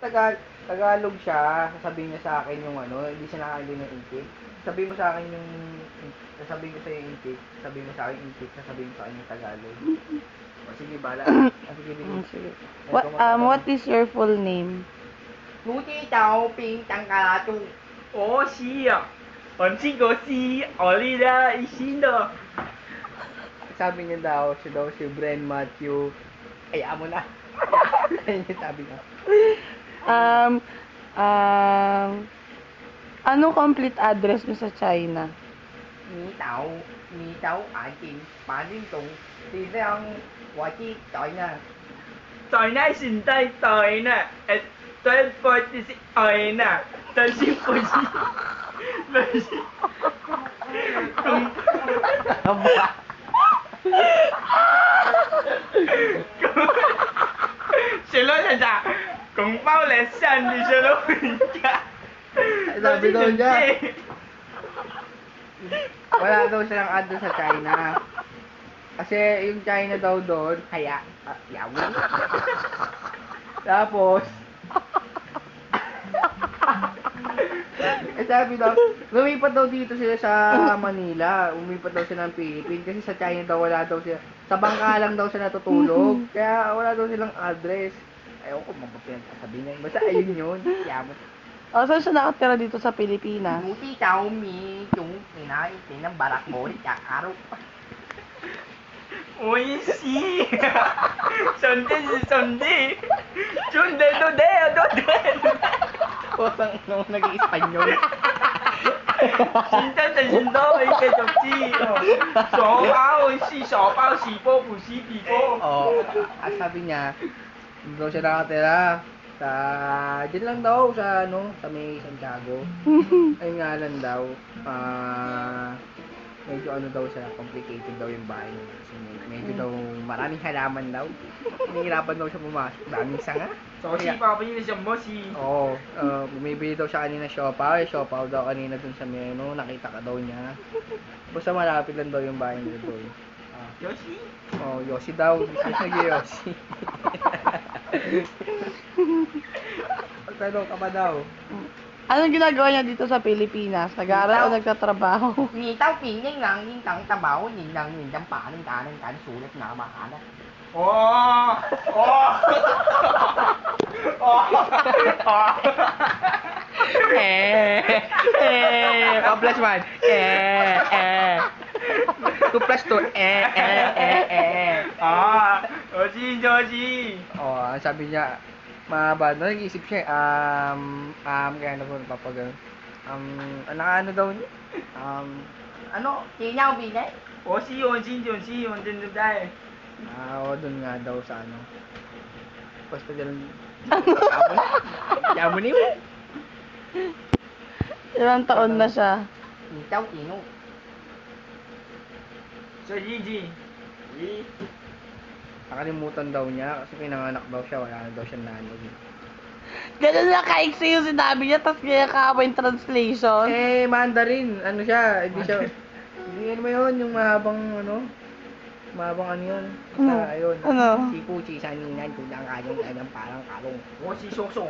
Tagalog siya, sasabihin niya sa akin yung ano, hindi siya nakakaintindi ng intik. Sabihin mo sa akin yung, sasabihin ko sa yung intik, sabihin mo sa akin yung intik, sasabihin ko sa akin yung Tagalog. O sige, bala. Sige, sige. Sige. What is your full name? Nuti tao, ping, tangkalato. 我是啊，我这个是我哩啦，一心的。 Sabi niya daw, siya daw si Bren Matthew. Kaya mo na. Ayun yung sabi niya. Ano complete address mo sa China? 你到眼見把呢種地方我知在呢。在那现在在呢，对不就是在呢，但是不是，不是，谁乱讲讲？公报来向你说的回家。 Sabi daw niya. Wala daw silang address sa China. Kasi yung China daw doon, yawi. Tapos, sabi daw, lumipat daw dito sila sa Manila. Lumipat daw sila ng Philippines. Kasi sa China daw wala daw sila. Sa bangka lang daw sila natutulog. Kaya wala daw silang address. Ayaw ko magpapinagsasabi niya. Basta ayun yun. Yamot. Saan siya nakatira dito sa Pilipinas? Buti tao mi yung kinain ng barak mo ni kakaro. 我也是，兄弟是兄弟，兄弟都对啊都对。 Pusang nung nag-i-Espanyol. 行真的行都可以繼續知，手包是手包，是波不是比波。 Sabi niya, hindi daw siya nakatira. Diyan lang daw sa sa may Santiago. Ayun nga lang daw, medyo daw siya, complicated daw yung bahay niya. Kasi medyo daw maraming halaman daw. Nahihirapan daw siya pumasok. Daming sanga. 手气包不是什么气？ Oo, bumibili daw siya kanina siopaw. Siopaw daw kanina dun sa menu. Nakita ka daw niya. Basta malapit lang daw yung bahay niya doon. 游戏？ Yossi daw. Yossi. Pagtanong ka pa daw. Anong ginagawa niya dito sa Pilipinas? Nag-aaral o nagtatrabaho? 你到边境人應等擔保，你能你能把你打能敢數力拿嘛呢？哦哦哦！ Plus 1. 2 plus 2. Ah, 游戏游戏。 Sabi niya, mahaba. Nag-iisip siya, kaya na po napapagano. Ano daw niya? Ano? Kinyaw binay? 我是用心用心用真的在。 Doon nga daw sa basta ganun. Yamo ni mo. Ilang taon na siya? Ikaw, Tino. 手机机。咦？ Nakalimutan daw niya kasi pinanganak daw siya, wala na daw siya nanay. Ganun lang kaiksi yung sinabi niya, tapos kaya kaaba yung translation. Mandarin, ano siya, hindi siya, hindi ano ba yun, yung mahabang ano yun. Basta, ayun. Ano? Si Puchi, saninan, kung lang kayong parang kalong. 我是叔叔。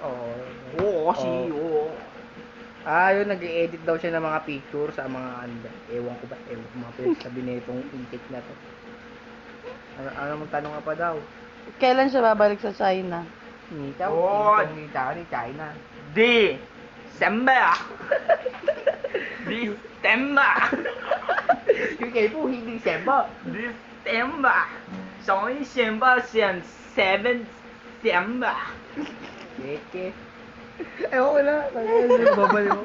Oo. 我是我。 Yun, nag-i-edit daw siya ng mga picture sa mga ewan ko mga pinagsabi na itong intik na to. Ano mong tanong ka pa daw? Kailan siya babalik sa China? Nitaw? Nitaw ni China. December. December. Yung kay po, hindi December. December. 上一先吧，先 7 December. Keke. Ewan ko na. Babalik mo.